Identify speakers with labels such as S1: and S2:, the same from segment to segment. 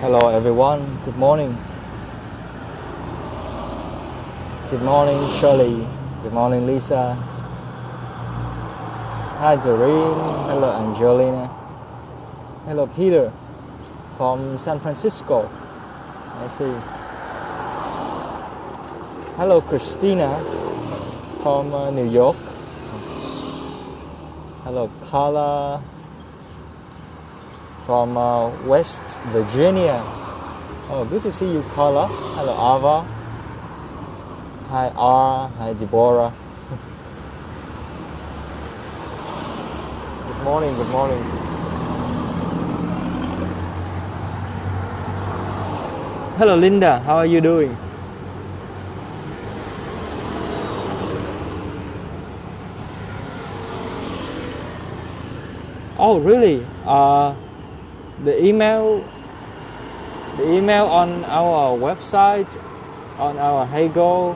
S1: Hello everyone, good morning. Good morning Shirley, good morning Lisa. Hi Doreen, hello Angelina. Hello Peter from San Francisco. I see. Hello Christina from New York. Hello Carla from West Virginia. Oh, good to see you, Carla. Hello, Ava. Hi, R. Hi, Deborah. Good morning, good morning. Hello, Linda. How are you doing? Oh, really? The email on our website, on our Heygo,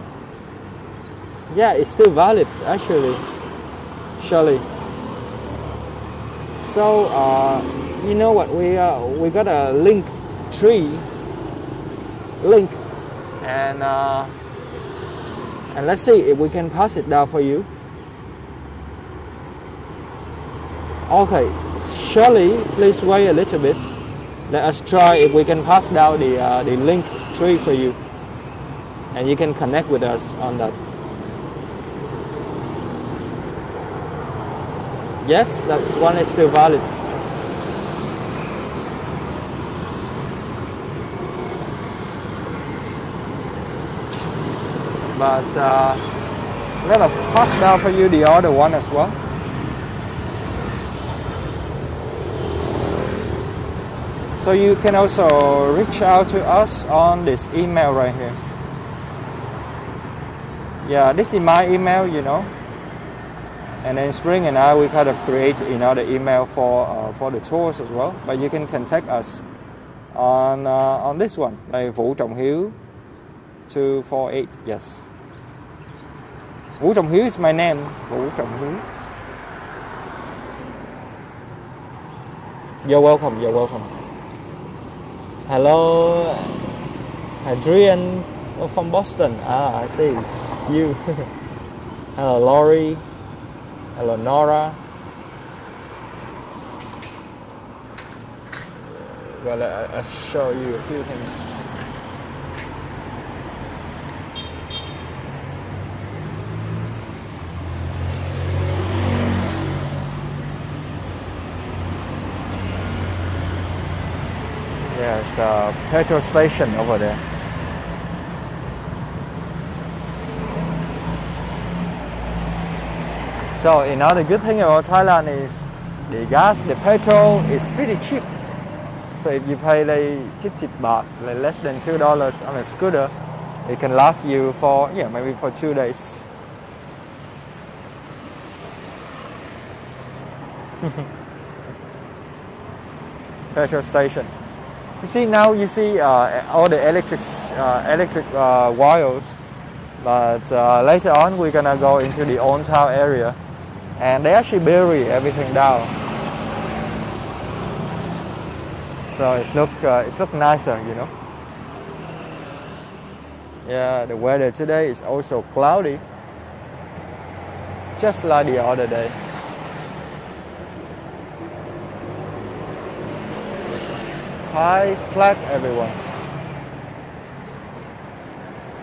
S1: yeah, it's still valid actually, Shirley. So you know what, we got a link, and let's see if we can pass it down for you. Okay, Shirley, please wait a little bit. Let us try if we can pass down the link tree for you, and you can connect with us on that. Yes, that one is still valid. But let us pass down for you the other one as well. So you can also reach out to us on this email right here. Yeah, this is my email, you know. And then Spring and I, we kind of create another email for the tours as well. But you can contact us on this one, like Vũ Trọng Hiếu 248. Yes. Vũ Trọng Hiếu is my name. Vũ Trọng Hiếu. You're welcome. You're welcome. Hello, Adrian from Boston. I see you. Hello, Laurie. Hello, Nora. Well, I'll show you a few things. There's a petrol station over there. So another good thing about Thailand is the gas, the petrol is pretty cheap. So if you pay like 50 baht, like less than $2 on a scooter, it can last you for, maybe for 2 days. Petrol station. You see now, all the electric wires, but later on we're gonna go into the old town area, and they actually bury everything down. So it's look nicer, you know. Yeah, the weather today is also cloudy, just like the other day. Thai flag, everyone.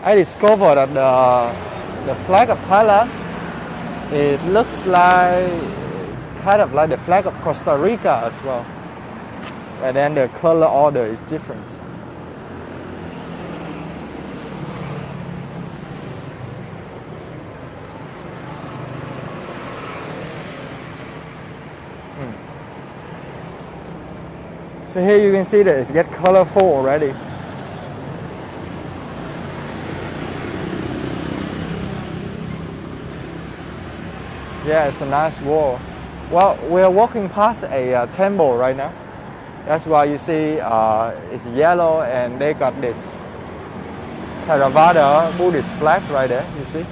S1: I discovered that the flag of Thailand, it looks like kind of like the flag of Costa Rica as well. And then the color order is different. So here you can see that it's get colorful already. Yeah, it's a nice wall. Well, we're walking past a temple right now. That's why you see it's yellow, and they got this Theravada Buddhist flag right there, you see.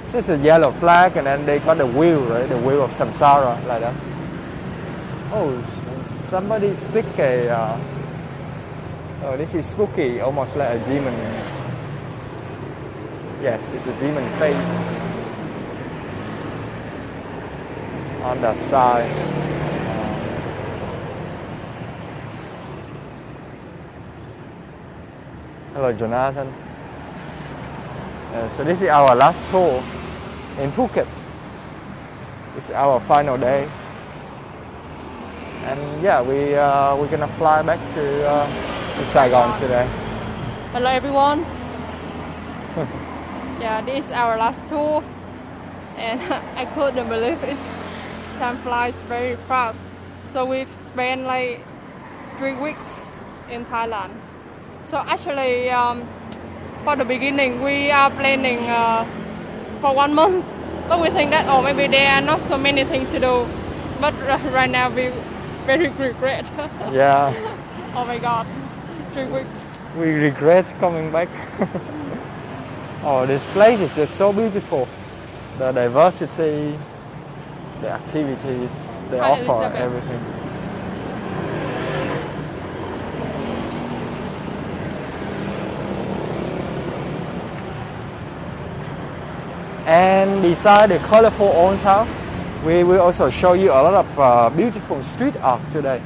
S1: This is a yellow flag, and then they got the wheel, right? The wheel of samsara, like that. Oh, somebody stick a Oh, this is spooky, almost like a demon. Yes, it's a demon face on that side. Hello, Jonathan. So this is our last tour in Phuket. It's our final day, and yeah, we're gonna fly back to Saigon today.
S2: Hello everyone. Yeah, this is our last tour, and I couldn't believe it. Time flies very fast. So we've spent like 3 weeks in Thailand. So actually, for the beginning, we are planning for 1 month, but we think that maybe there are not so many things to do. But right now we very regret.
S1: Yeah.
S2: Oh my God, 3 weeks.
S1: We regret coming back. Oh, this place is just so beautiful. The diversity, the activities, they
S2: Hi,
S1: offer
S2: Elizabeth.
S1: everything. And beside the colorful old town, we will also show you a lot of beautiful street art today.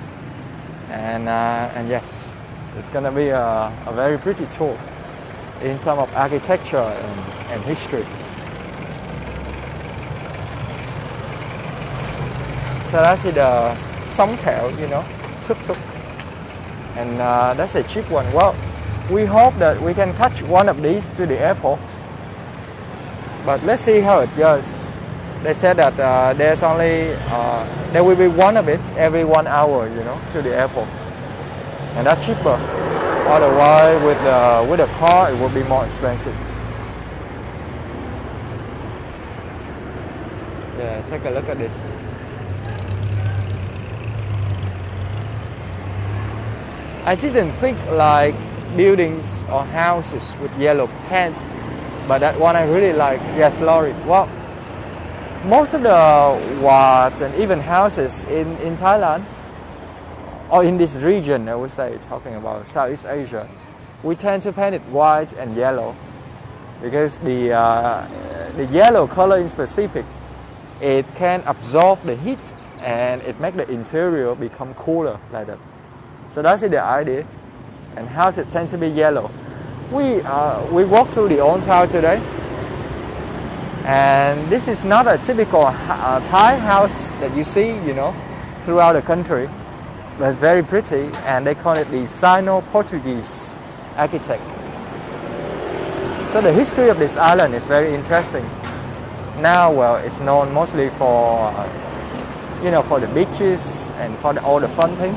S1: And yes, it's gonna be a very pretty tour in terms of architecture and history. So that's the song tail, tuk-tuk. And that's a cheap one. Well, we hope that we can catch one of these to the airport. But let's see how it goes. They said that there will be one of it every 1 hour, to the airport. And that's cheaper. Otherwise, with a car, it would be more expensive. Yeah, take a look at this. I didn't think like buildings or houses with yellow paint, but that one I really like. Yes, Laurie. Well, most of the wards and even houses in Thailand, or in this region, I would say, talking about Southeast Asia, we tend to paint it white and yellow because the yellow color in specific, it can absorb the heat and it makes the interior become cooler like that. So that's the idea. And houses tend to be yellow. We walked through the old town today, and this is not a typical Thai house that you see, throughout the country. But it's very pretty, and they call it the Sino-Portuguese architect. So the history of this island is very interesting. Now, well, it's known mostly for, for the beaches and for all the fun thing.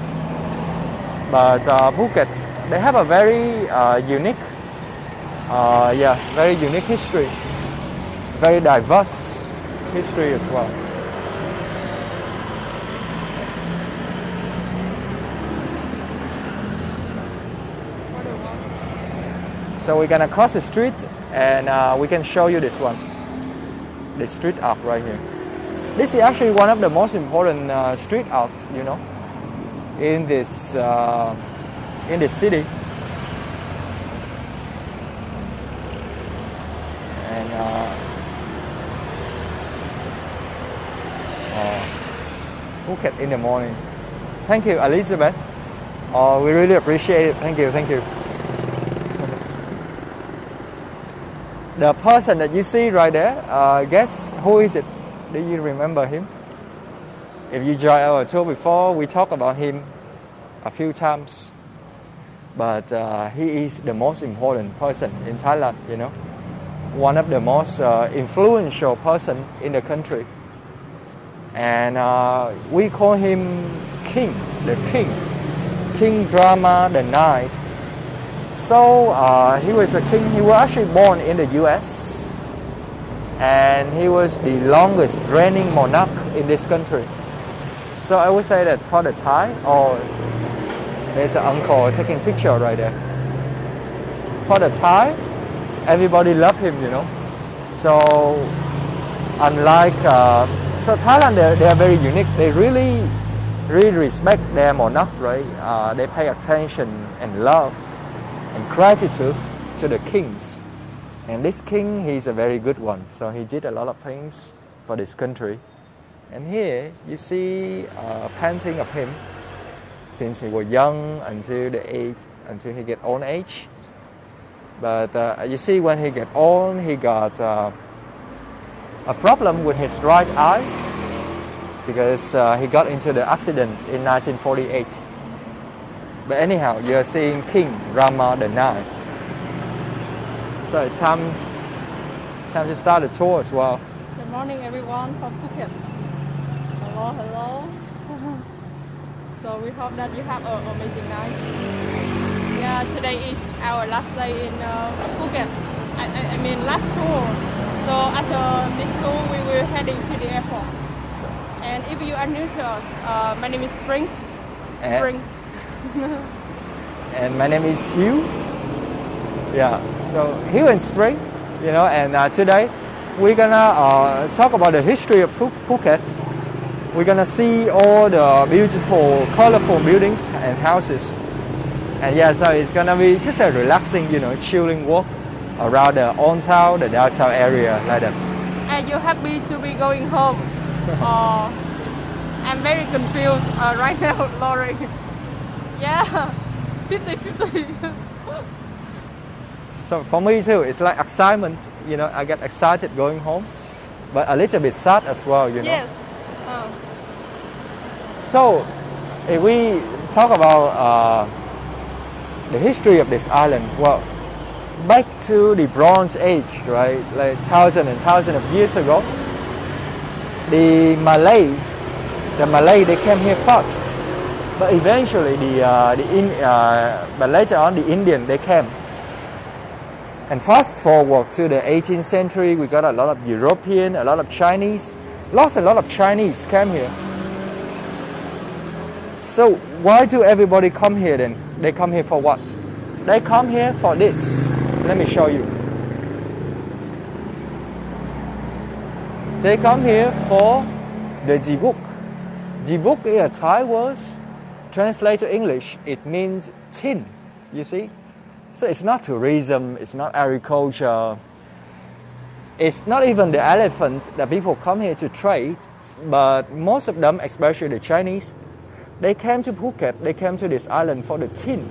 S1: But Phuket, they have a very unique, very unique history, very diverse history as well. So we're gonna cross the street, and we can show you this one, the street art right here. This is actually one of the most important street art, in this city. And Phuket in the morning. Thank you, Elizabeth. We really appreciate it. Thank you. The person that you see right there, guess who is it? Do you remember him? If you joined our tour before, we talked about him a few times. But he is the most important person in Thailand, One of the most influential person in the country. And we call him King, the King. King Drama the Night. So he was a king. He was actually born in the US, and he was the longest reigning monarch in this country. So I would say that for the Thai, there's an uncle taking picture right there. For the Thai, everybody love him, So unlike so Thailand, they are very unique. They really respect their monarch, right? They pay attention and love and gratitude to the kings. And this king, he's a very good one. So he did a lot of things for this country. And here you see a painting of him since he was young until he get old age. But you see, when he get old, he got a problem with his right eyes because he got into the accident in 1948. But anyhow, you're seeing King Rama the Ninth. So it's time to start the tour as well.
S2: Good morning, everyone from Phuket. Hello. So we hope that you have an amazing night. Yeah, today is our last day in Phuket. I mean last tour. So after this tour, we will heading to the airport. And if you are new to us, my name is Spring.
S1: And my name is Hugh. Yeah, so Hugh and Spring, and today we're gonna talk about the history of Phuket. We're gonna see all the beautiful, colorful buildings and houses. And yeah, so it's gonna be just a relaxing, chilling walk around the old town, the downtown area, like that.
S2: Are you happy to be going home? I'm very confused right now, Lori. Yeah, 50-50.
S1: So for me too, it's like excitement. I get excited going home, but a little bit sad as well.
S2: Yes.
S1: So if we talk about the history of this island, well, back to the Bronze Age, right? Like thousands and thousands of years ago, the Malay, they came here first, but eventually but later on the Indian they came. And fast forward to the 18th century, we got a lot of European, a lot of Chinese. A lot of Chinese came here. So why do everybody come here then? They come here for what? They come here for this. Let me show you. They come here for the dibuk. Dibuk is a Thai word. Translated to English, it means tin. You see? So it's not tourism, it's not agriculture, it's not even the elephant that people come here to trade, but most of them, especially the Chinese, they came to Phuket, they came to this island for the tin.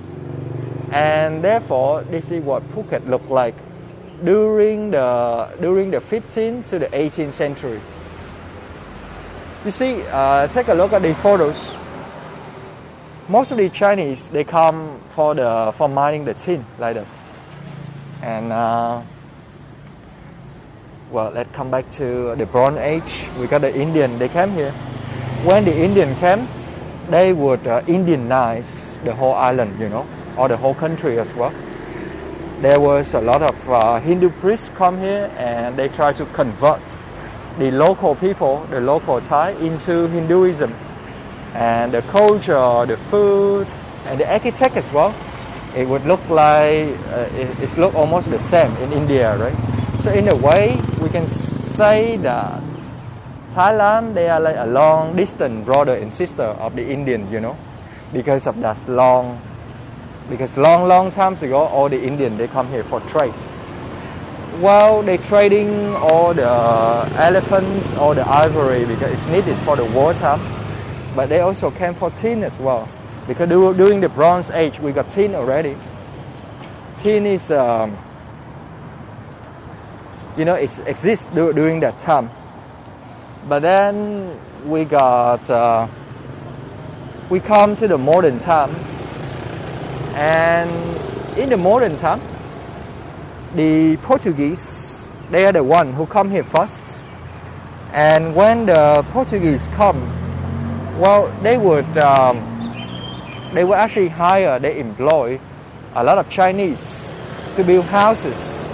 S1: And therefore, this is what Phuket looked like during the 15th to the 18th century. You see, take a look at the photos. Most of the Chinese, they come for mining the tin like that. And well, let's come back to the Bronze Age. We got the Indian, they came here. When the Indian came, they would Indianize the whole island, or the whole country as well. There was a lot of Hindu priests come here and they try to convert the local people, the local Thai, into Hinduism. And the culture, the food, and the architect as well, it would look like, it's look almost the same in India, right? So in a way, we can say that Thailand, they are like a long distance brother and sister of the Indian, because of that long times ago, all the Indian, they come here for trade. Well, they trading all the elephants, all the ivory, because it's needed for the wartime. But they also came for tin as well, because during the Bronze Age we got tin already. Tin is, it exists during that time. But then we come to the modern time, and in the modern time, the Portuguese, they are the one who come here first. And when the Portuguese come, well, they would actually hire, they employ a lot of Chinese to build houses.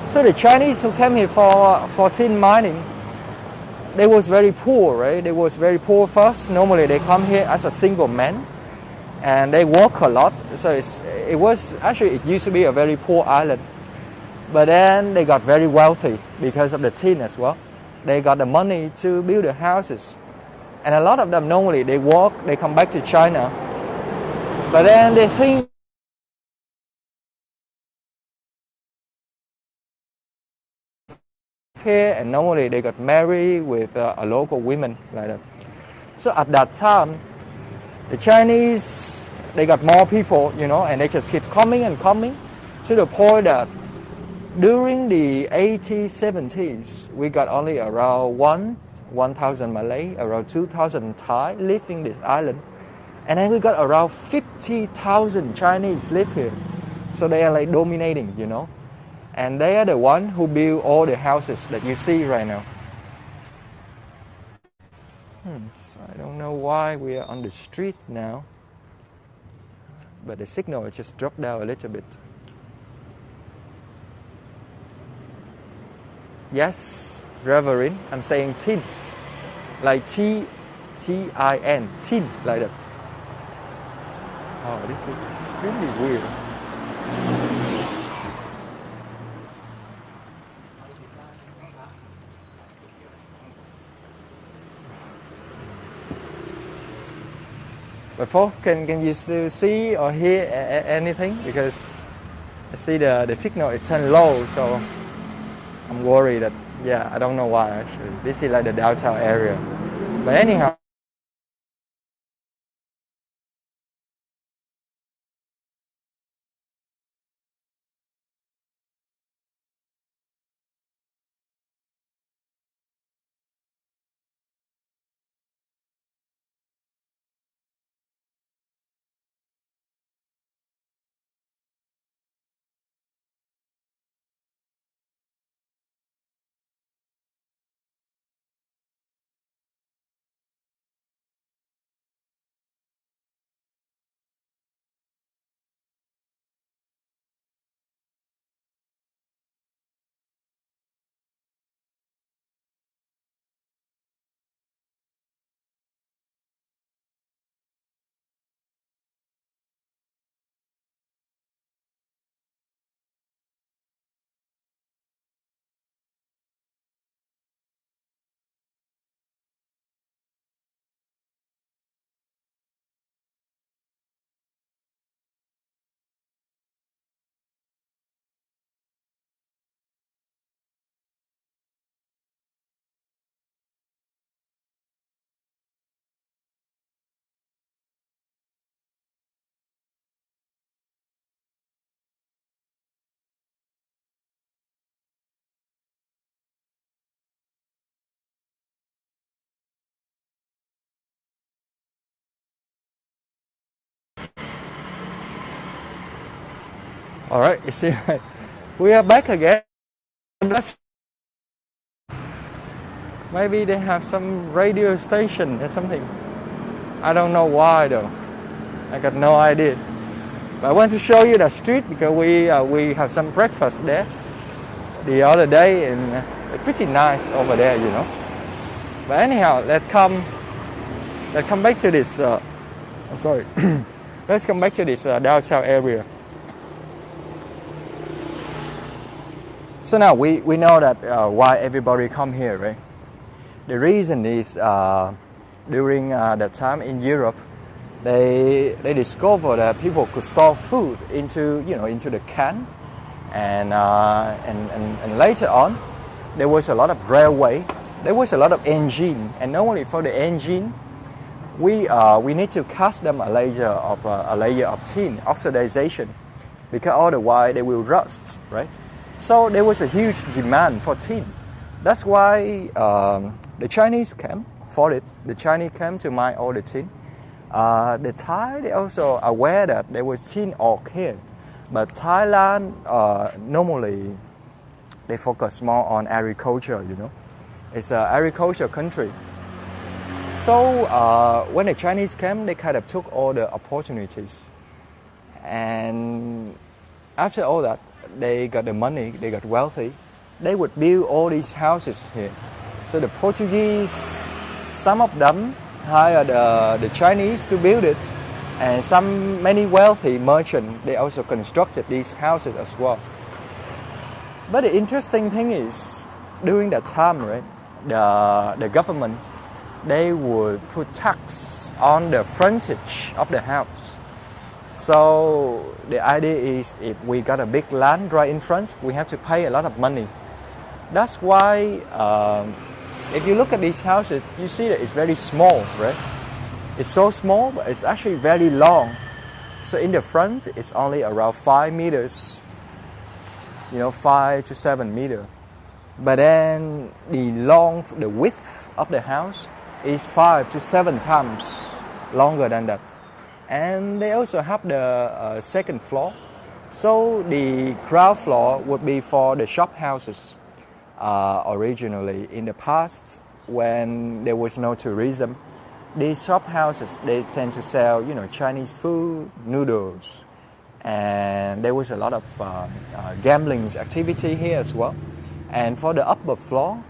S1: So the Chinese who came here for tin mining, they was very poor, right? They was very poor first. Normally they come here as a single man, and they work a lot. So it used to be a very poor island. But then they got very wealthy because of the tin as well. They got the money to build the houses. And a lot of them normally they come back to China. But then they think here, and normally they got married with a local women like that. So at that time, the Chinese, they got more people, you know, and they just keep coming and coming to the point that during the 80s, 70s, we got only around 1,000 Malay, around 2,000 Thai living this island. And then we got around 50,000 Chinese live here. So they are like dominating, you know. And they are the one who build all the houses that you see right now. So I don't know why we are on the street now. But the signal just dropped down a little bit. Yes, Reverend, I'm saying tin. Like T-I-N, tin, like that. Oh, this is extremely weird. But folks, can you still see or hear anything? Because I see the signal is turned low, so I'm worried that, yeah, I don't know why actually. This is like the downtown area. But anyhow. All right, you see, we are back again. Maybe they have some radio station or something. I don't know why though. I got no idea. But I want to show you the street because we have some breakfast there the other day, and it's pretty nice over there, you know. But anyhow, let's come back to this. I'm sorry. Let's come back to this downtown area. So now we know that why everybody come here, right? The reason is during that time in Europe, they discovered that people could store food into the can, and later on there was a lot of railway, there was a lot of engine, and normally for the engine we need to cast them a layer of tin oxidization, because otherwise they will rust, right? So there was a huge demand for tin. That's why the Chinese came for it. The Chinese came to mine all the tin. The Thai, they also aware that there was tin ore here. But Thailand, normally, they focus more on agriculture, you know. It's an agriculture country. So when the Chinese came, they kind of took all the opportunities. And after all that, they got the money, they got wealthy, they would build all these houses here. So the Portuguese, some of them hired the Chinese to build it, and many wealthy merchants, they also constructed these houses as well. But the interesting thing is, during that time, right, the government, they would put tax on the frontage of the house. So the idea is, if we got a big land right in front, we have to pay a lot of money. That's why if you look at these houses, you see that it's very small, right? It's so small, but it's actually very long. So in the front, it's only around 5 meters, 5 to 7 meters. But then the width of the house is 5 to 7 times longer than that. And they also have the second floor. So the ground floor would be for the shop houses. Originally, in the past, when there was no tourism, these shop houses, they tend to sell, Chinese food, noodles, and there was a lot of gambling activity here as well. And for the upper floor,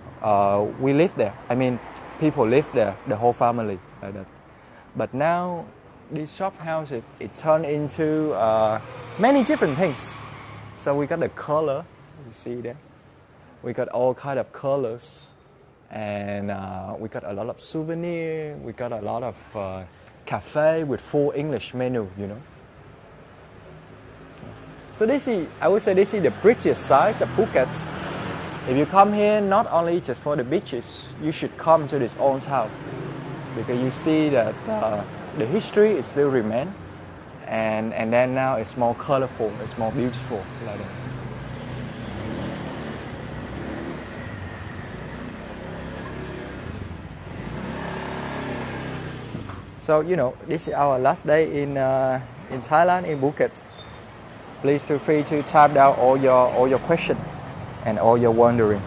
S1: we live there. I mean, people live there, the whole family like that. But now, these shop houses, it turned into many different things. So we got the color, you see there. We got all kind of colors. And we got a lot of souvenir. We got a lot of cafe with full English menu, So I would say this is the British side of Phuket. If you come here, not only just for the beaches, you should come to this old town because you see that the history is still remain, and then now it's more colorful, it's more beautiful like that. So this is our last day in Thailand, in Phuket. Please feel free to type down all your questions and all your wondering.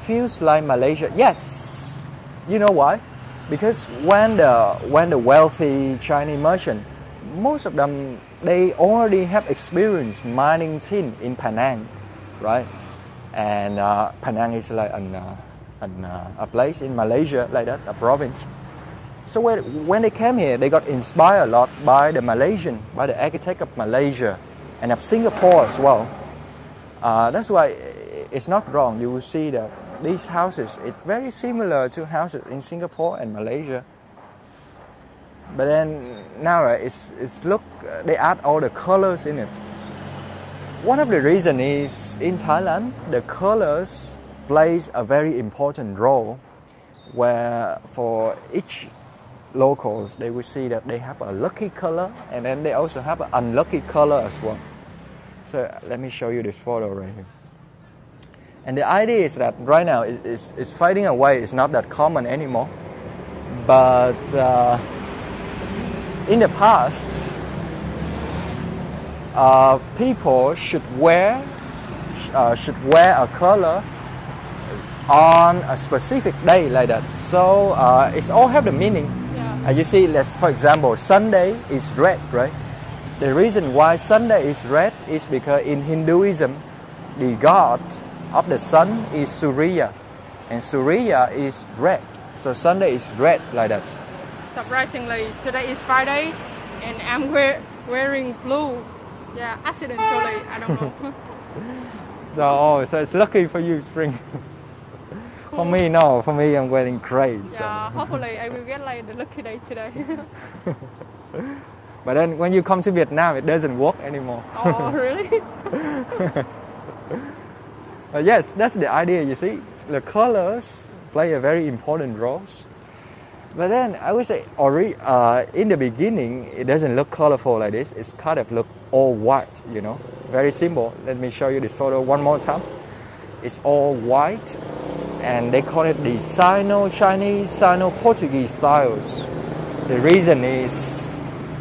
S1: Feels like Malaysia? Yes. You know why? Because when the wealthy Chinese merchant, most of them they already have experience mining tin in Penang, right? And Penang is like a place in Malaysia like that, a province. So when they came here, they got inspired a lot by the architect of Malaysia and of Singapore as well. That's why it's not wrong. You will see that these houses, it's very similar to houses in Singapore and Malaysia. But then now, right, they add all the colors in it. One of the reasons is in Thailand, the colors plays a very important role where for each locals, they will see that they have a lucky color and then they also have an unlucky color as well. So let me show you this photo right here. And the idea is that right now it's fading away. It's not that common anymore. But in the past, people should wear a color on a specific day like that. So it's all have the meaning. You see, for example, Sunday is red, right? The reason why Sunday is red is because in Hinduism, the god of the sun is Surya, and Surya is red. So Sunday is red like that.
S2: Surprisingly, today is Friday, and I'm wearing blue. Yeah, accidentally, I don't know.
S1: So it's lucky for you, Spring. Cool. For me, no. For me, I'm wearing gray.
S2: Yeah, so. Hopefully I will get like the lucky day today.
S1: But then when you come to Vietnam, it doesn't work anymore.
S2: Oh, really?
S1: But yes, that's the idea, you see. The colors play a very important role. But then I would say in the beginning, it doesn't look colorful like this. It's kind of look all white, Very simple. Let me show you this photo one more time. It's all white. And they call it the Sino-Chinese, Sino-Portuguese styles. The reason is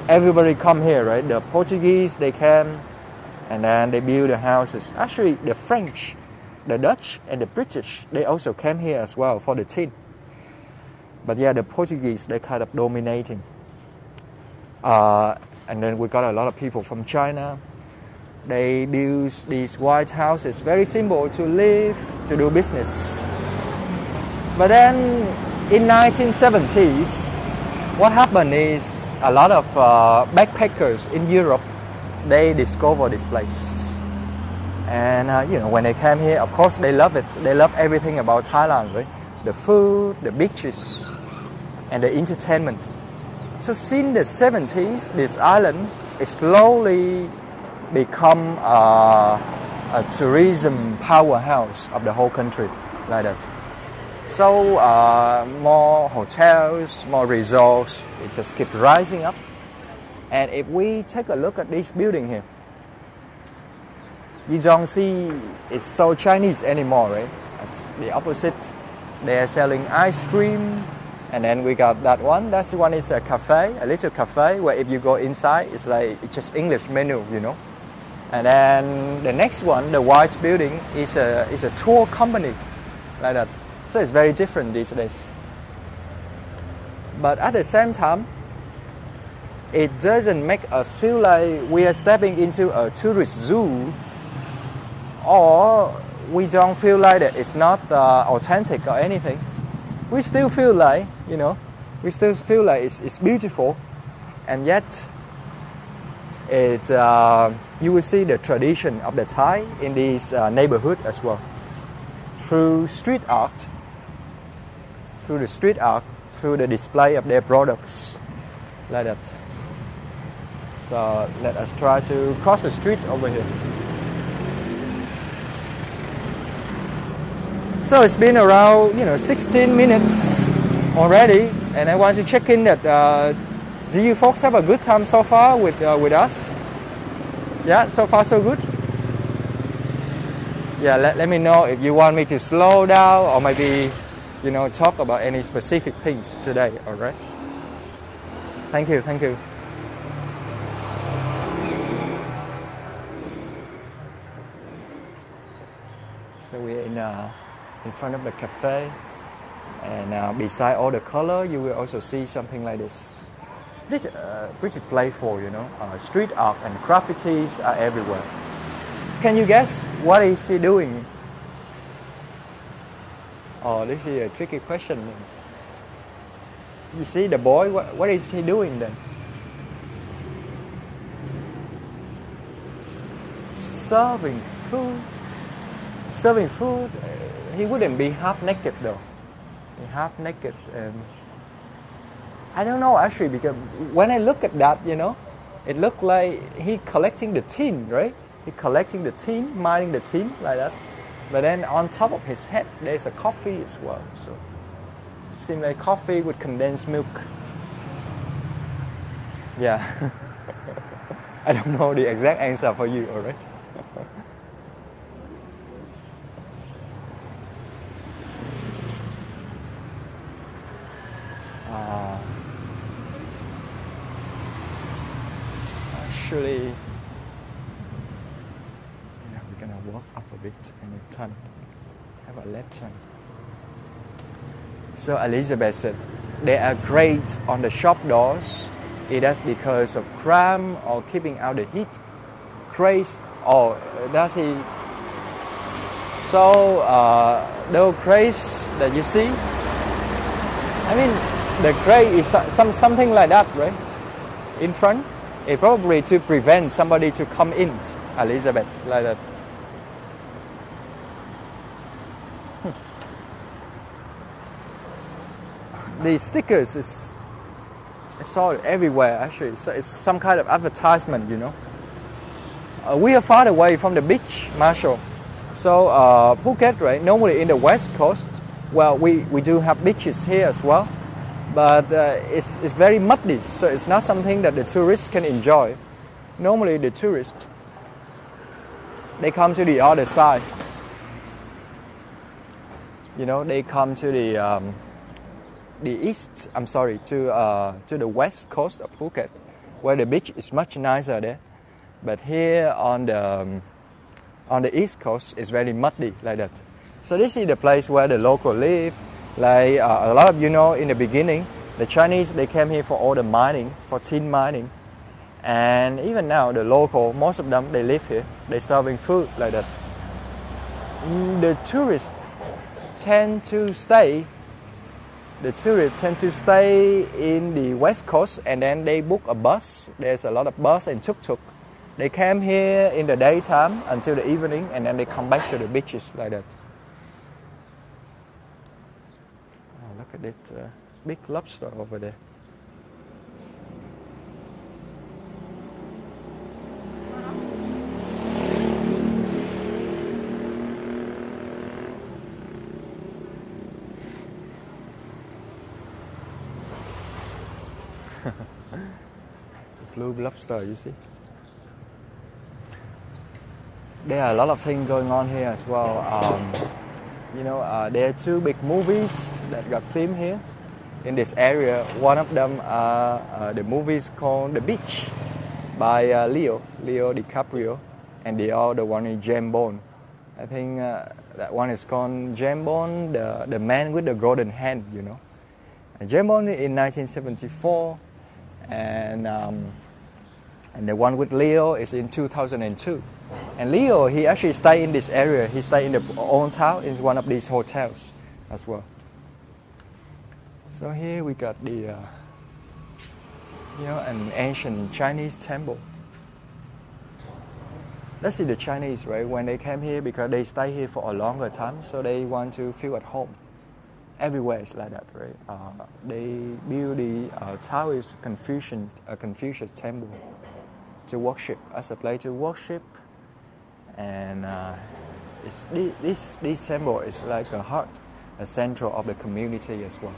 S1: everybody come here, right? The Portuguese, they came and then they build the houses. Actually, the French, the Dutch, and the British, they also came here as well for the tin. But yeah, the Portuguese, they kind of dominating. And then we got a lot of people from China. They build these white houses, very simple to live, to do business. But then in 1970s, what happened is a lot of backpackers in Europe, they discovered this place. And when they came here, of course they love it. They love everything about Thailand, right? The food, the beaches, and the entertainment. So since the 70s, this island is slowly become a tourism powerhouse of the whole country, like that. So more hotels, more resorts, it just keeps rising up. And if we take a look at this building here, you don't see it's so Chinese anymore, right? As the opposite, they are selling ice cream. And then we got that one. That one is a cafe, a little cafe, where if you go inside, it's like it's just English menu, you know. And then the next one, the white building, is a tour company, like that. So it's very different these days. But at the same time, it doesn't make us feel like we are stepping into a tourist zoo, or we don't feel like that it's not authentic or anything. We still feel like, you know, it's beautiful, and yet you will see the tradition of the Thai in this neighborhood as well, through the street art, through the display of their products, like that. So let us try to cross the street over here. So it's been around 16 minutes already, and I want to check in that do you folks have a good time so far with us? Yeah, so far so good. Yeah, let me know if you want me to slow down or maybe talk about any specific things today. All right. Thank you. So we're in front of the cafe, and beside all the color, you will also see something like this. It's pretty playful, street art and graffitis are everywhere. Can you guess what is he doing? Oh, this is a tricky question. You see the boy, what is he doing then? Serving food. He wouldn't be half naked though. Half naked. I don't know actually, because when I look at that, it looked like he collecting the tin, right? He collecting the tin, mining the tin like that. But then on top of his head, there's a coffee as well. So it seems like coffee with condensed milk. Yeah. I don't know the exact answer for you, all right? Actually, we're gonna walk up a bit and then turn, have a left turn. So Elizabeth said they are great on the shop doors, either because of cramp or keeping out the heat. Great, or does he? So those crates that you see, I mean, the crate is something like that, right? In front. It probably to prevent somebody to come in, Elizabeth, like that. The stickers I saw it everywhere actually. So it's some kind of advertisement, We are far away from the beach, Marshall. So Phuket, right? Normally in the west coast, well, we do have beaches here as well. But it's very muddy, so it's not something that the tourists can enjoy. Normally the tourists, they come to the other side. They come to to the west coast of Phuket, where the beach is much nicer there. But here on the east coast, it's very muddy like that. So this is the place where the local live. Like a lot of in the beginning, the Chinese, they came here for all the mining, for tin mining. And even now, the local, most of them, they live here. They're serving food like that. The tourists tend to stay in the west coast, and then they book a bus. There's a lot of bus and tuk-tuk. They came here in the daytime until the evening, and then they come back to the beaches like that. Look at that big lobster over there. blue lobster, you see. There are a lot of things going on here as well. There are two big movies that got filmed here in this area. One of them the movies called The Beach by Leo DiCaprio, and the other one is James Bond. I think that one is called James Bond, the man with the golden hand, you know. And James Bond in 1974, and the one with Leo is in 2002. And Leo, he actually stayed in this area. He stayed in the old town in one of these hotels as well. So here we got the, an ancient Chinese temple. Let's see the Chinese, right? When they came here, because they stay here for a longer time, so they want to feel at home. Everywhere is like that, right? They build the Taoist Confucius temple to worship, as a place to worship. And this temple is like a heart, a center of the community as well.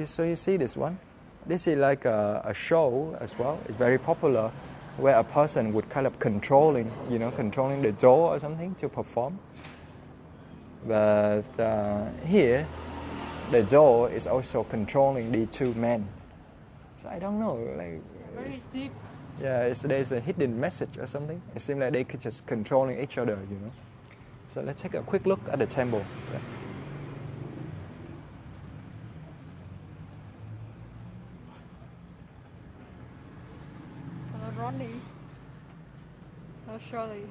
S1: So you see this one? This is like a show as well. It's very popular, where a person would kind of controlling the door or something to perform. But here, the door is also controlling the two men. So I don't know, like
S2: Very deep.
S1: yeah, there's a hidden message or something. It seems like they could just controlling each other, you know. So let's take a quick look at the temple. Yeah.
S2: Ronnie. Oh, Shirley.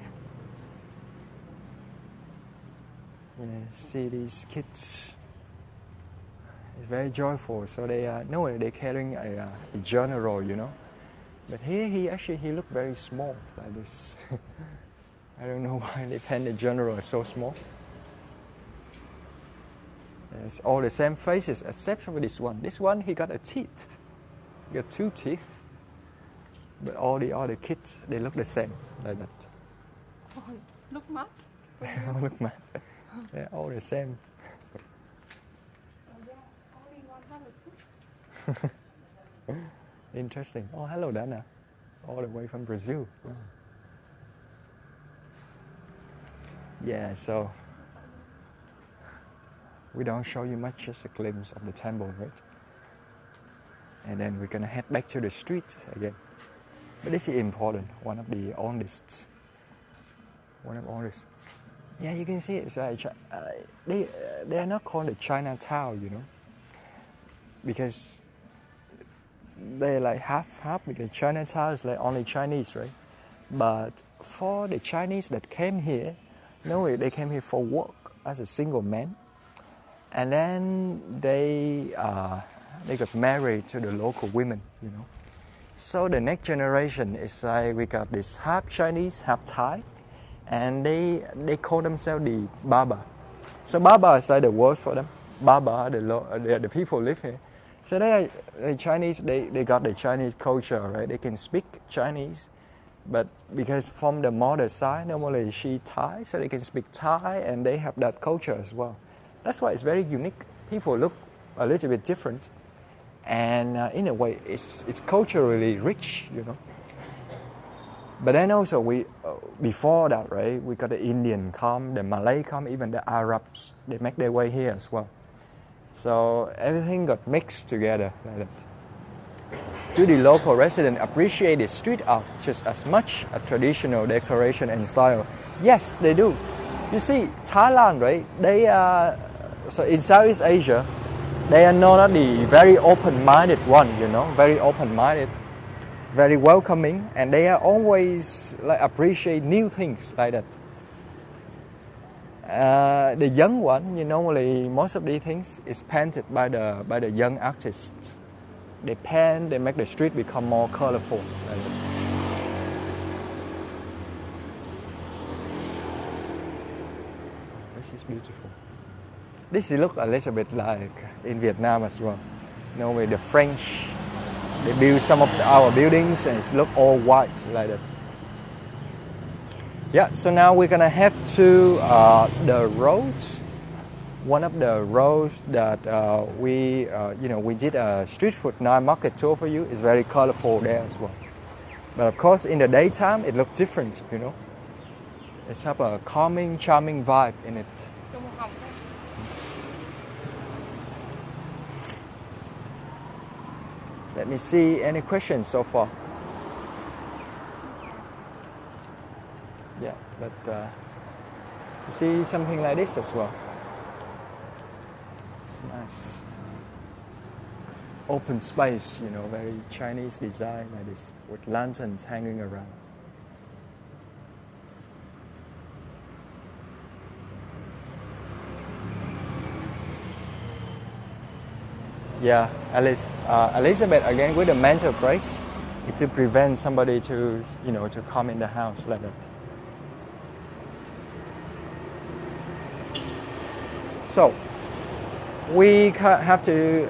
S1: Yeah, see these kids. It's very joyful. So they're carrying a general, you know. But here he looked very small like this. I don't know why they paint the general so small. It's all the same faces except for this one. This one he got a teeth. He got two teeth. But all the other kids, they look the same like that.
S2: Oh, look mad.
S1: Look mad. They're all the same. Interesting. Oh, hello, Dana. All the way from Brazil. Yeah, so we don't show you much, just a glimpse of the temple, right? And then we're gonna head back to the street again. But this is important, one of the oldest. Yeah, you can see it's like they are not called the Chinatown, you know, because they're like half, because Chinatown is like only Chinese, right? But for the Chinese that came here, they came here for work as a single man, and then they got married to the local women, you know. So the next generation is like we got this half Chinese, half Thai, and they call themselves the Baba. So Baba is like the word for them. Baba, the people live here. So they are Chinese. They got the Chinese culture, right? They can speak Chinese, but because from the mother side, normally she Thai, so they can speak Thai, and they have that culture as well. That's why it's very unique. People look a little bit different. And in a way, it's culturally rich, you know. But then also before that, right, we got the Indian come, the Malay come, even the Arabs. They make their way here as well. So everything got mixed together like that. Do the local resident appreciate the street art just as much as traditional decoration and style? Yes, they do. You see, Thailand, right? So in Southeast Asia, they are not the very open-minded one, you know, very open-minded, very welcoming, and they are always like appreciate new things like that. The young one, normally most of these things is painted by the young artists. They paint, they make the street become more colorful. Like that. This is beautiful. This looks a little bit like in Vietnam as well. With the French, they build some of our buildings and it look all white like that. Yeah, so now we're gonna head to the road one of the roads that we did a street food night market tour for you is very colorful there as well. But of course, in the daytime, it looks different, you know. It has a calming, charming vibe in it. Let me see any questions so far. Yeah, but you see something like this as well. It's nice. Open space, you know, very Chinese design like this, with lanterns hanging around. Yeah, Elizabeth again with a mental brace to prevent somebody to come in the house like that. So we got to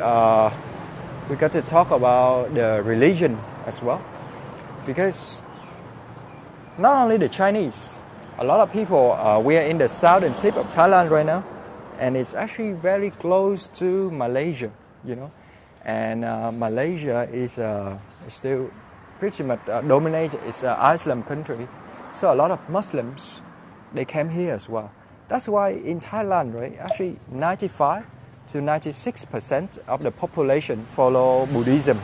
S1: talk about the religion as well, because not only the Chinese, a lot of people, we are in the southern tip of Thailand right now, and it's actually very close to Malaysia, you know, and Malaysia is still pretty much dominated. It's an Islam country, so a lot of Muslims, they came here as well. That's why in Thailand, right, actually 95 to 96% of the population follow Buddhism,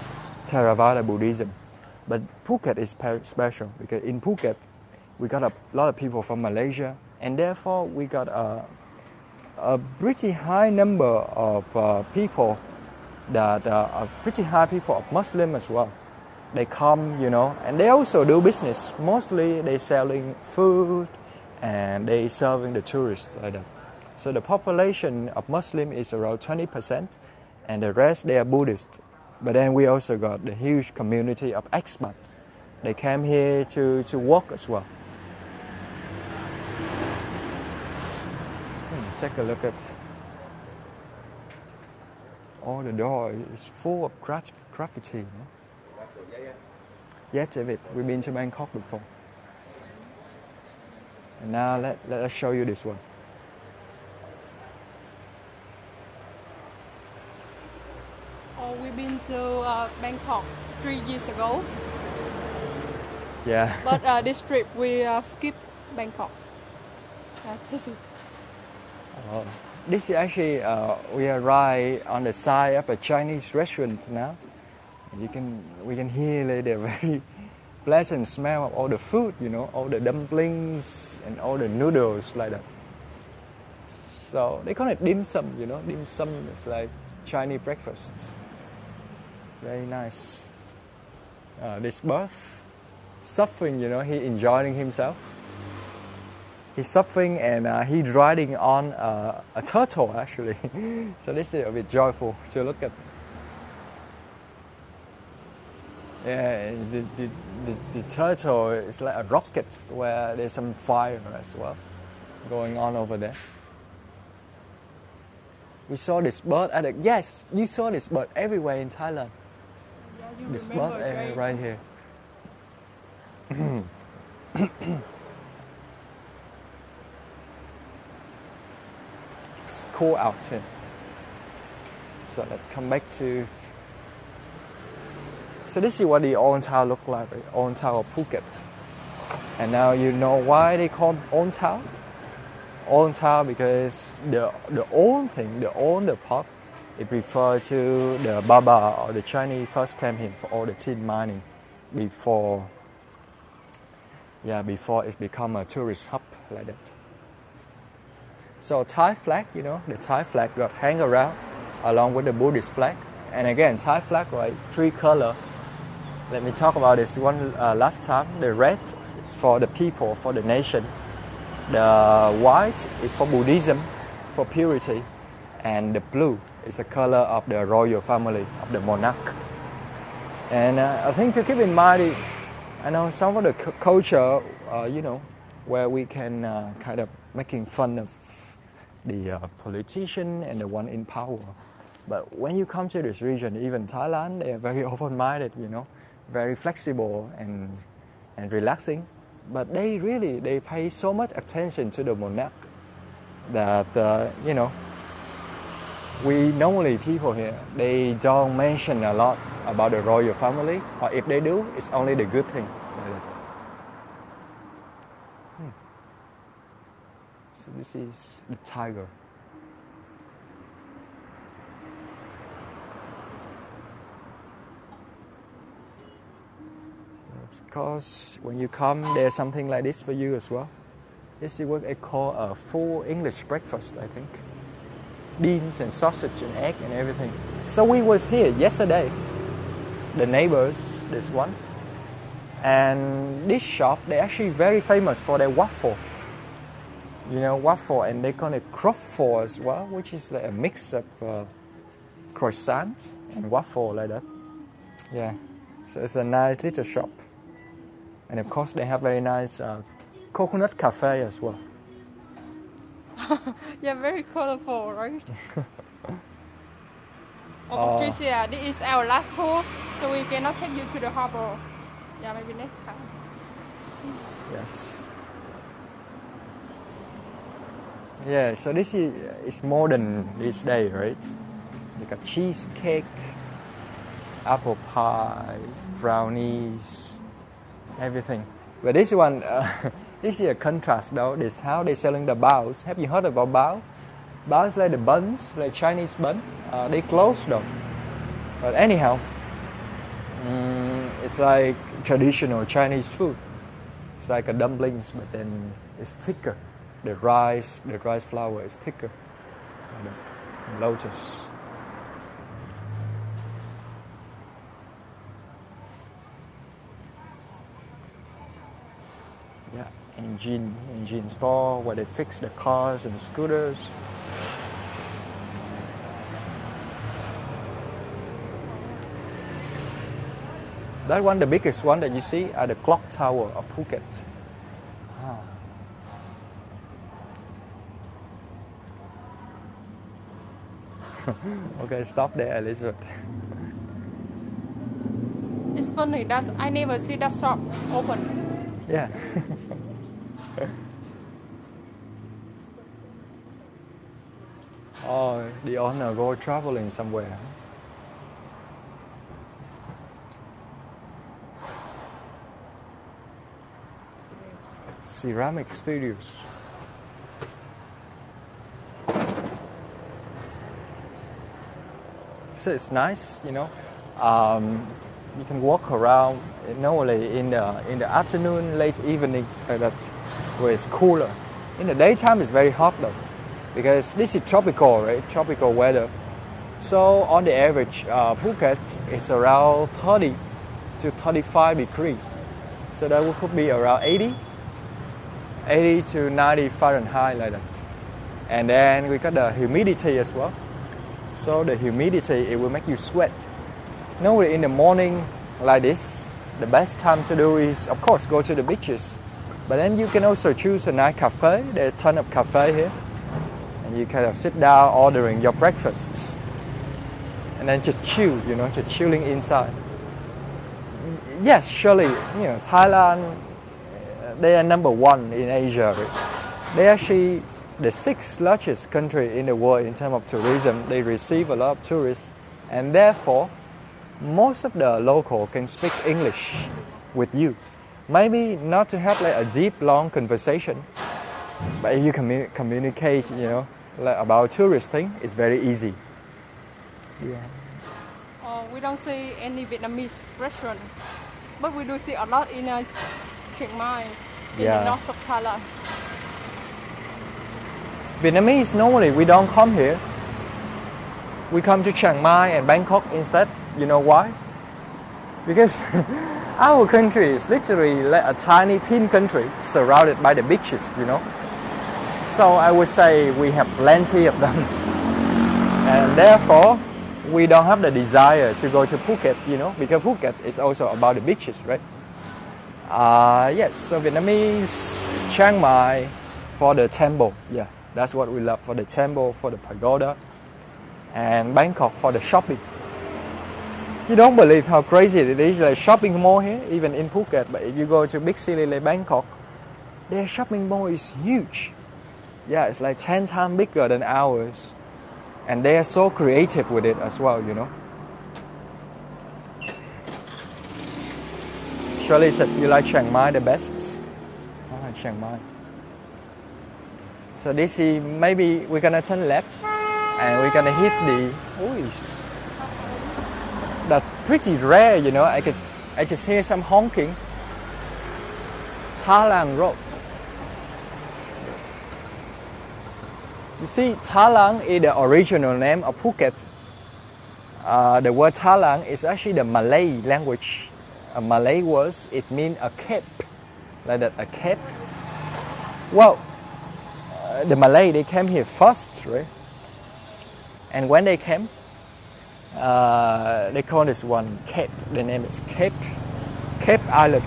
S1: Theravada Buddhism. But Phuket is special because in Phuket, we got a lot of people from Malaysia, and therefore we got a pretty high number of people that are pretty high people of Muslim as well. They come, you know, and they also do business. Mostly they selling food and they serving the tourists like that. So the population of Muslim is around 20%, and the rest they are Buddhist. But then we also got the huge community of expats. They came here to work as well. Take a look at all the door is full of graffiti. No? Yes, David, we've been to Bangkok before. And now let us show you this one.
S2: Oh, we've been to Bangkok 3 years ago.
S1: Yeah.
S2: But this trip we skipped Bangkok.
S1: This is actually we are right on the side of a Chinese restaurant now. We can hear the very pleasant smell of all the food, you know, all the dumplings and all the noodles like that. So they call it dim sum, you know. Dim sum is like Chinese breakfast. Very nice. This bird surfing, you know, he enjoying himself. He's surfing and he's riding on a turtle actually. So this is a bit joyful to look at. Yeah, the turtle is like a rocket where there's some fire as well going on over there. We saw this bird yes, you saw this bird everywhere in Thailand.
S2: Yeah,
S1: this bird right here. It's cool out here. So let's come back to. So this is what the old town look like, right? Old town of Phuket. And now you know why they call it old town. Old town because the old thing, the older part, it refers to the Baba or the Chinese first came here for all the tin mining before it become a tourist hub like that. So Thai flag, you know, the Thai flag got hang around along with the Buddhist flag. And again, Thai flag, right, 3 color. Let me talk about this one last time. The red is for the people, for the nation. The white is for Buddhism, for purity. And the blue is the color of the royal family, of the monarch. And I think to keep in mind, I know some of the culture, you know, where we can kind of making fun of the politician and the one in power. But when you come to this region, even Thailand, they are very open-minded, you know, very flexible and relaxing. But they pay so much attention to the monarch that, you know, we normally people here, they don't mention a lot about the royal family, or if they do, it's only the good thing. Like that. So this is the tiger. Of course, when you come, there's something like this for you as well. This is what I call a full English breakfast, I think. Beans and sausage and egg and everything. So we was here yesterday, the neighbors, this one. And this shop, they're actually very famous for their waffle. You know, waffle, and they call it croffle as well, which is like a mix of croissant and waffle like that. Yeah, so it's a nice little shop. And of course, they have very nice coconut cafe as well.
S2: Yeah, very colorful, right? Patricia, this is our last tour, so we cannot take you to the harbor. Yeah, maybe next time.
S1: Yes. Yeah, so this is modern this day, right? You got cheesecake, apple pie, brownies, everything. But this one, this is a contrast though. This how they're selling the baos. Have you heard about bao? Bao is like the buns, like Chinese bun. They closed though. But anyhow, it's like traditional Chinese food. It's like a dumplings, but then it's thicker. The rice flour is thicker. Lotus. Yeah, engine store where they fix the cars and scooters. That one, the biggest one that you see, are the clock tower of Phuket. Ah. Okay, stop there, Elizabeth.
S2: It's funny that I never see that shop open.
S1: Yeah. Oh, the owner go traveling somewhere. Ceramic studios. So it's nice, you know. You can walk around normally in the afternoon, late evening, like that, where it's cooler. In the daytime, it's very hot though, because this is tropical, right? Tropical weather. So on the average, Phuket is around 30 to 35 degrees. So that could be around 80 to 90 Fahrenheit like that. And then we got the humidity as well. So the humidity, it will make you sweat. Normally in the morning like this, the best time to do is, of course, go to the beaches. But then you can also choose a nice cafe. There's a ton of cafe here. And you kind of sit down ordering your breakfast. And then just chill, you know, just chilling inside. Yes, surely, you know, Thailand, they are number one in Asia. Right? They actually the 6th largest country in the world in terms of tourism. They receive a lot of tourists, and therefore most of the local can speak English with you. Maybe not to have like a deep, long conversation, but if you communicate, you know, like about tourist thing, it's very easy. Yeah.
S2: We don't see any Vietnamese restaurant, but we do see a lot in Chiang Mai, in the north of Thailand.
S1: Vietnamese, normally we don't come here. We come to Chiang Mai and Bangkok instead. You know why? Because our country is literally like a tiny pin country surrounded by the beaches, you know. So I would say we have plenty of them. And therefore, we don't have the desire to go to Phuket, you know, because Phuket is also about the beaches, right? Yes, so Vietnamese, Chiang Mai for the temple, yeah. That's what we love, for the temple, for the pagoda, and Bangkok for the shopping. You don't believe how crazy it is, like shopping mall here, even in Phuket. But if you go to big city like Bangkok, their shopping mall is huge. Yeah, it's like 10 times bigger than ours. And they are so creative with it as well, you know. Shirley said you like Chiang Mai the best. I like Chiang Mai. So this is maybe we're gonna turn left and we're gonna hit the. Oh, that's pretty rare, you know. I just hear some honking. Tha Lang Road. You see, Tha Lang is the original name of Phuket. The word Tha Lang is actually the Malay language. A Malay word, it means a cape, like that, a cape. Well, the Malay, they came here first, right? And when they came, they call this one Cape. The name is Cape Island.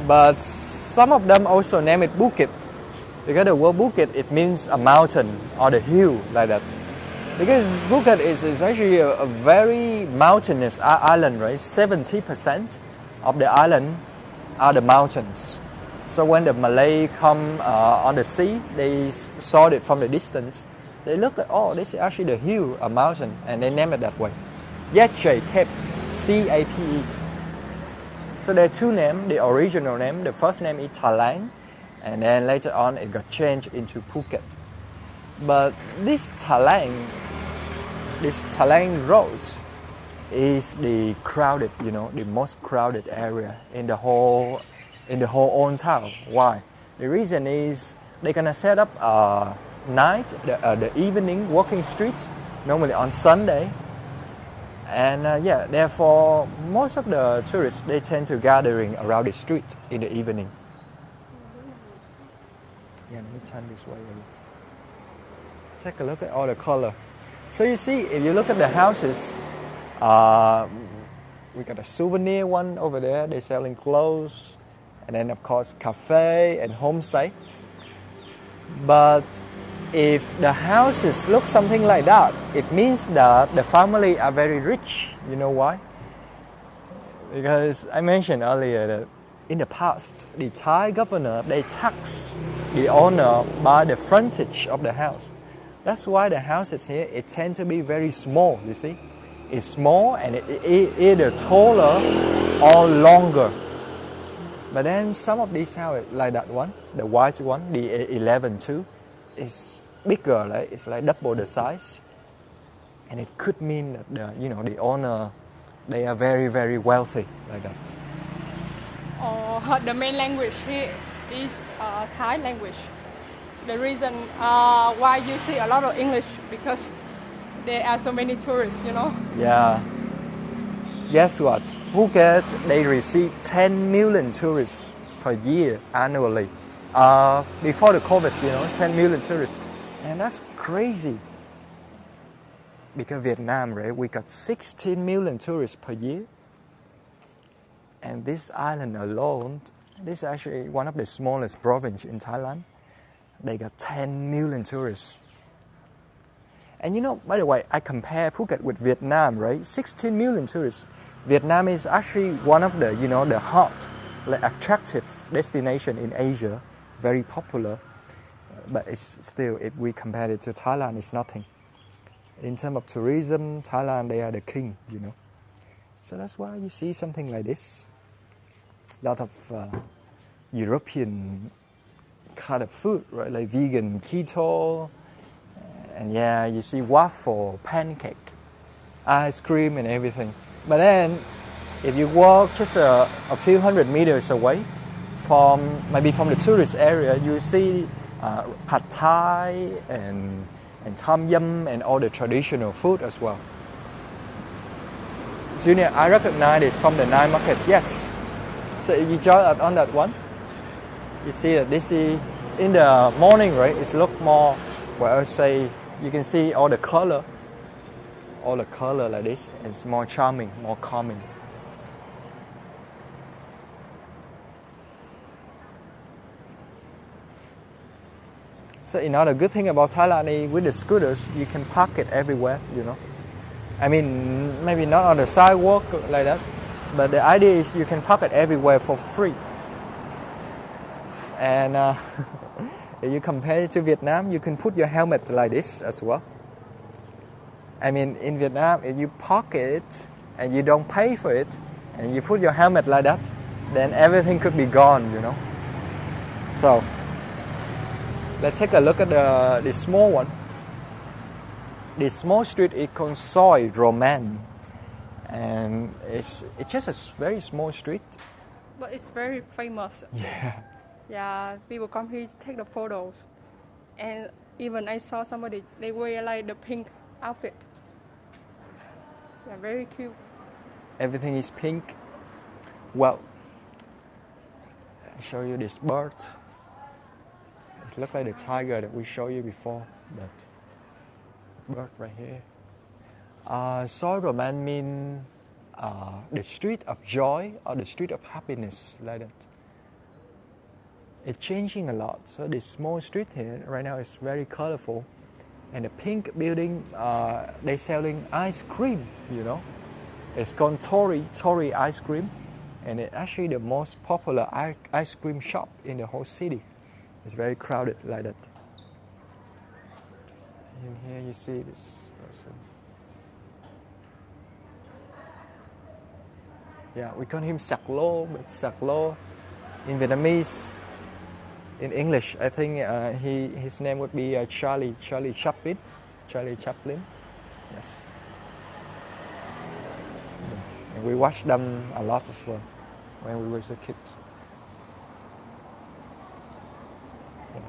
S1: But some of them also name it Phuket. Because the word Phuket, it means a mountain or the hill, like that. Because Phuket is actually a very mountainous island, right? 70% of the island are the mountains. So when the Malay come on the sea, they saw it from the distance. They look at, oh, this is actually the hill, a mountain, and they name it that way. Yetche Cape, C-A-P-E. So there are two names, the original name. The first name is Tha Lang, and then later on it got changed into Phuket. But this Tha Lang Road is the crowded, you know, the most crowded area in the whole old town. Why? The reason is they're gonna set up night, the evening walking streets, normally on Sunday. And therefore most of the tourists, they tend to gathering around the street in the evening. Yeah, let me turn this way. Take a look at all the color. So you see, if you look at the houses, we got a souvenir one over there. They're selling clothes, and then of course cafe and homestay. But if the houses look something like that, it means that the family are very rich. You know why? Because I mentioned earlier that in the past, the Thai governor, they tax the owner by the frontage of the house. That's why the houses here, it tend to be very small, you see. It's small and it either taller or longer. But then some of these houses, like that one, the white one, the 11-2, is bigger, like, it's like double the size. And it could mean that the owner, they are very, very wealthy, like that.
S2: The main language here is Thai language. The reason why you see a lot of English, because there are so many tourists, you know.
S1: Yeah. Guess what? Phuket, they receive 10 million tourists per year annually. Before the COVID, 10 million tourists. And that's crazy. Because Vietnam, right, we got 16 million tourists per year. And this island alone, this is actually one of the smallest provinces in Thailand. They got 10 million tourists. And by the way, I compare Phuket with Vietnam, right? 16 million tourists. Vietnam is actually one of the, the hot, like, attractive destination in Asia, very popular. But it's still, if we compare it to Thailand, it's nothing. In terms of tourism, Thailand, they are the king, So that's why you see something like this. A lot of European kind of food, right? Like vegan, keto, and you see waffle, pancake, ice cream, and everything. But then, if you walk just a few hundred meters away from the tourist area, you see pad thai and tom yum and all the traditional food as well. Junior, I recognize it from the night market. Yes. So if you join us on that one, you see that this is in the morning, right? It's look more, well, I say you can see all the color like this. It's more charming, more calming. So another good thing about Thailand is with the scooters, you can park it everywhere, I mean, maybe not on the sidewalk like that, but the idea is you can park it everywhere for free. And If you compare it to Vietnam, you can put your helmet like this as well. I mean, in Vietnam, if you pocket it and you don't pay for it, and you put your helmet like that, then everything could be gone, you know. So, let's take a look at the small one. The small street is called Soi Roman, and it's just a very small street.
S2: But it's very famous.
S1: Yeah.
S2: Yeah, people come here to take the photos. And even I saw somebody, they wear like the pink outfit. Yeah, very cute.
S1: Everything is pink. Well, I'll show you this bird. It looks like the tiger that we showed you before, but bird right here. Soi Roman means the street of joy or the street of happiness, like that. It's changing a lot. So this small street here right now is very colorful, and the pink building, they selling ice cream. You know, it's called Tory ice cream, and it's actually the most popular ice cream shop in the whole city. It's very crowded like that. And here you see this person. Yeah, we call him Sạc Lô, but Sạc Lô in Vietnamese, in English, I think his name would be Charlie Chaplin. Charlie Chaplin, yes. And we watched them a lot as well when we were a kid.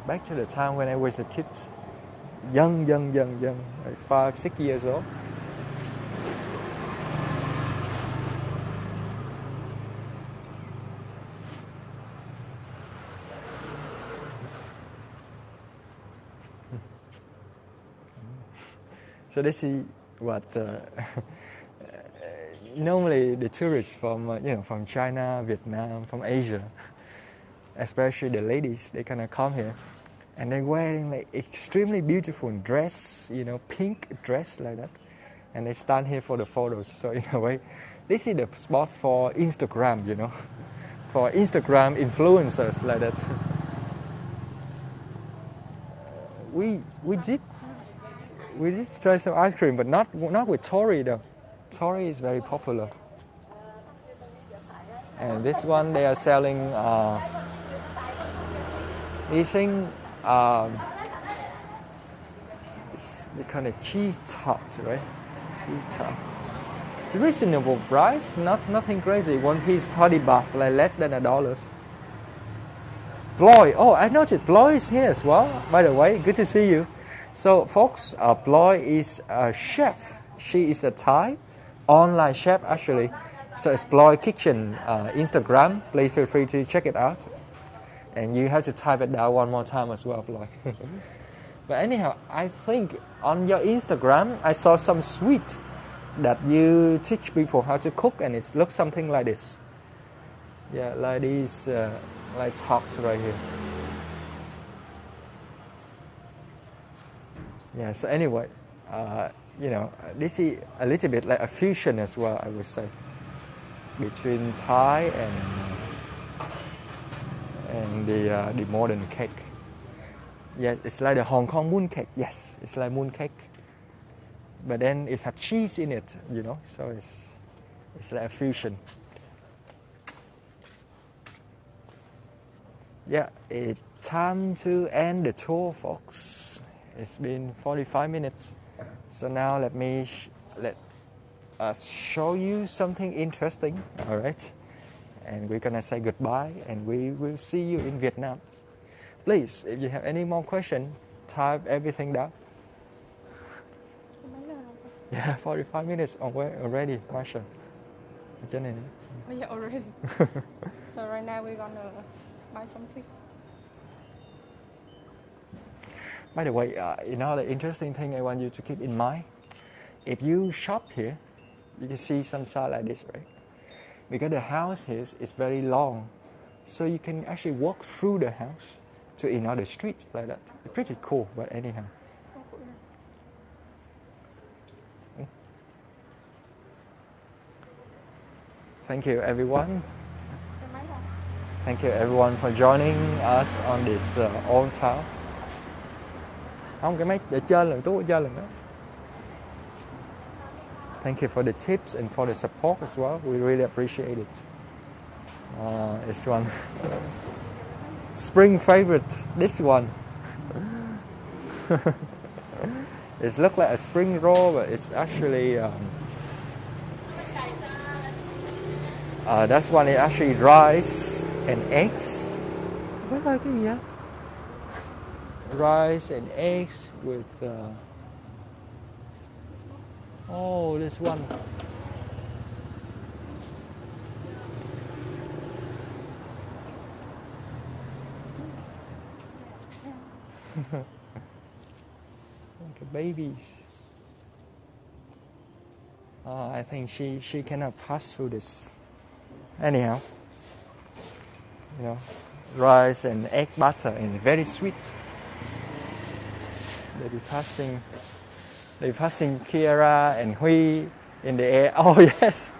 S1: Back to the time when I was a kid, young, like 5-6 years old. So this is what normally the tourists from from China, Vietnam, from Asia, especially the ladies, they kind of come here, and they're wearing like extremely beautiful dress, pink dress like that, and they stand here for the photos. So in a way, this is the spot for Instagram, for Instagram influencers like that. We did try some ice cream, but not with Tory though. Tory is very popular. And this one they are selling these things, it's the kind of cheese tart, right? Cheese tart. It's a reasonable price, nothing crazy. One piece 30 baht, like less than $1. Ploy, oh, I noticed Ploy is here as well. By the way, good to see you. So, folks, Ploy is a chef. She is a Thai online chef, actually. So, it's Ploy Kitchen Instagram. Please feel free to check it out. And you have to type it down one more time as well, Ploy. But anyhow, I think on your Instagram, I saw some sweet that you teach people how to cook, and it looks something like this. Yeah, like this, like tart right here. Yeah, so anyway, this is a little bit like a fusion as well, I would say, between Thai and the modern cake. Yeah, it's like the Hong Kong moon cake. Yes, it's like moon cake, but then it has cheese in it, so it's like a fusion. Yeah, it's time to end the tour, folks. It's been 45 minutes. So now let me show you something interesting, all right? And we're gonna say goodbye, and we will see you in Vietnam. Please, if you have any more questions, type everything down. Yeah, 45 minutes already, Marsha.
S2: Oh yeah, already. So right now we're gonna buy something.
S1: By the way, the interesting thing I want you to keep in mind, if you shop here, you can see some side like this, right? Because the house here is very long, so you can actually walk through the house to another street like that. It's pretty cool, but anyhow. Thank you, everyone. Thank you, everyone, for joining us on this old town. Không, cái máy ở trên lần, Tú ở trên lần đó. Thank you for the tips and for the support as well. We really appreciate it. It's one spring favorite. This one. It looks like a spring roll, but it's actually that one is actually rice and eggs. What like it, yeah? Rice and eggs with. Oh, this one. Like babies. Oh, I think she cannot pass through this. Anyhow, you know, rice and egg butter and very sweet. They're passing Kira and Hui in the air. Oh yes,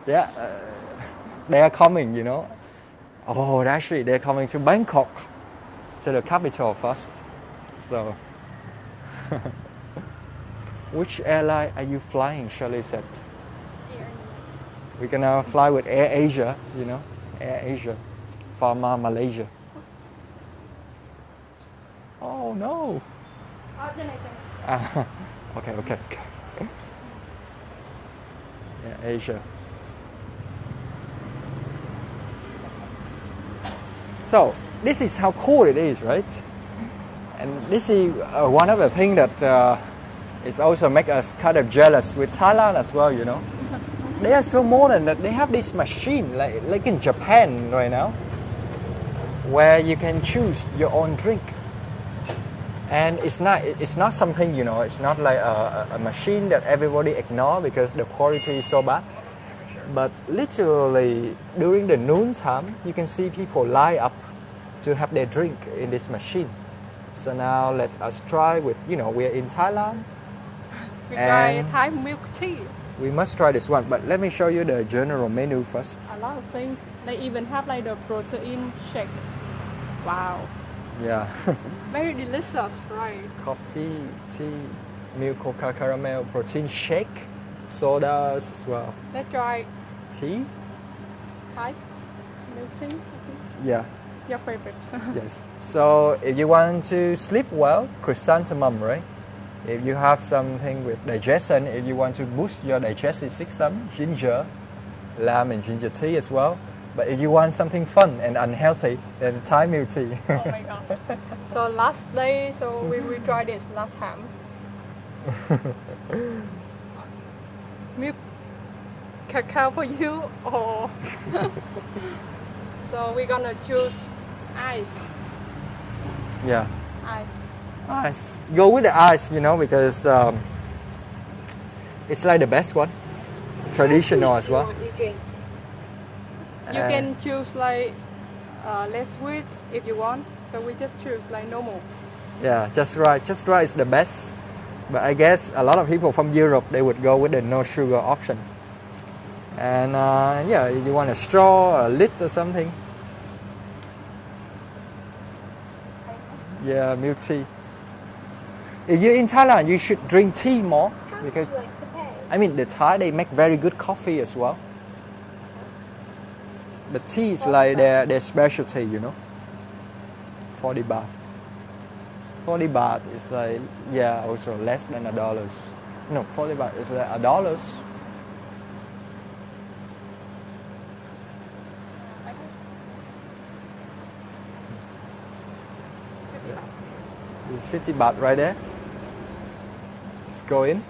S1: yeah, they are coming. You know. Oh, actually, they're coming to Bangkok, to the capital first. So, which airline are you flying? Shirley said. We're gonna fly with Air Asia. You know, Air Asia, from Malaysia. Oh no. Okay. Yeah, Asia. So this is how cool it is, right? And this is one of the things that is also make us kind of jealous with Thailand as well. You know, they are so modern that they have this machine like in Japan right now, where you can choose your own drink. And it's not something, you know, it's not like a machine that everybody ignore because the quality is so bad. But literally during the noon time, you can see people line up to have their drink in this machine. So now let us try with, you know, we're in Thailand.
S2: We try Thai milk tea.
S1: We must try this one, but let me show you the general menu first.
S2: A lot of things. They even have like the protein shake. Wow.
S1: Yeah.
S2: Very delicious, right?
S1: Coffee, tea, milk, coca, caramel, protein shake, sodas as well.
S2: Let's try
S1: Tea?
S2: Thai milk tea. I think.
S1: Yeah.
S2: Your favorite.
S1: Yes. So if you want to sleep well, chrysanthemum, right? If you have something with digestion, if you want to boost your digestive system, ginger, lamb and ginger tea as well. But if you want something fun and unhealthy, then Thai milk tea.
S2: Oh my god. So last day, we tried this last time. Milk cacao for you or so we're gonna choose ice.
S1: Yeah.
S2: Ice.
S1: Ice. Go with the ice, you know, because it's like the best one. Traditional as well.
S2: You can choose like less sweet if you want. So we just choose like normal.
S1: Yeah, just right. Just right is the best. But I guess a lot of people from Europe, they would go with the no sugar option. And yeah, you want a straw, a lid or something. Yeah, milk tea. If you're in Thailand, you should drink tea more. Because, I mean, the Thai, they make very good coffee as well. But tea is like their specialty, you know. 40 baht. 40 baht is like, yeah, also less than $1. No, 40 baht is like $1. It's 50 baht right there. Let's go in.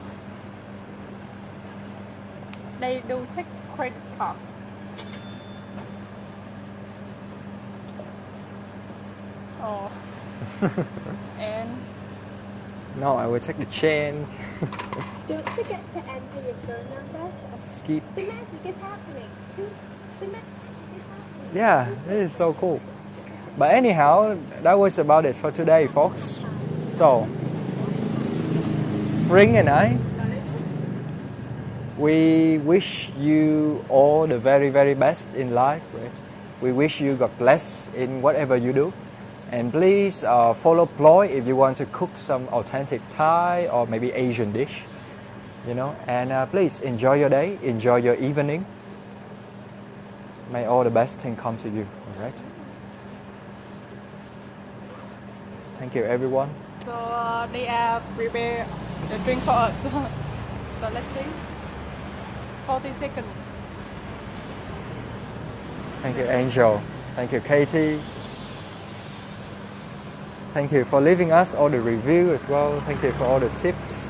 S2: They do take credit card. Oh. And
S1: No, I will take the chain.
S3: Don't forget to enter your phone number.
S1: Skip.
S3: The magic is happening. The magic is happening.
S1: Yeah, this is so cool. But anyhow, that was about it for today, folks. So, Spring and I, we wish you all the very, very best in life, right? We wish you God bless in whatever you do. And please follow Ploy if you want to cook some authentic Thai or maybe Asian dish. You know, and please enjoy your day, enjoy your evening. May all the best things come to you. All right. Thank you, everyone.
S2: So they have prepared the drink for us. So let's see. 40 seconds.
S1: Thank you, Angel. Thank you, Katie. Thank you for leaving us all the review as well. Thank you for all the tips.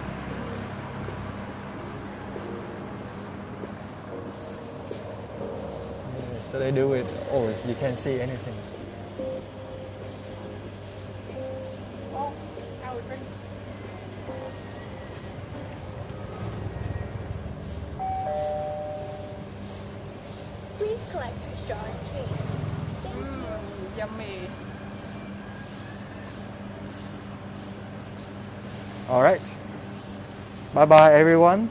S1: So they do it. Oh, you can't see anything.
S2: Oh, I will drink.
S3: Please collect your straw and cake.
S2: Yummy.
S1: All right. Bye-bye, everyone.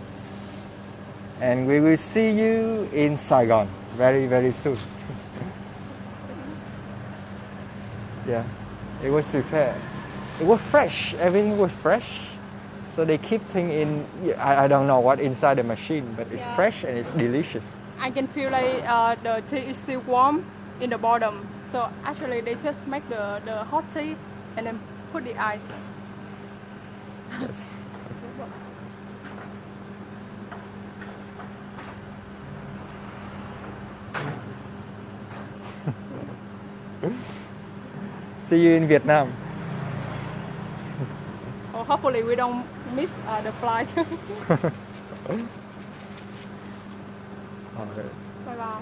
S1: And we will see you in Saigon very, very soon. Yeah, it was prepared. It was fresh. Everything was fresh. So they keep things in, I don't know what inside the machine, but it's fresh and it's delicious.
S2: I can feel like the tea is still warm in the bottom. So actually they just make the hot tea and then put the ice.
S1: Yes. See you in Vietnam.
S2: Oh, hopefully we don't miss the flight.
S1: All right.
S2: Bye bye.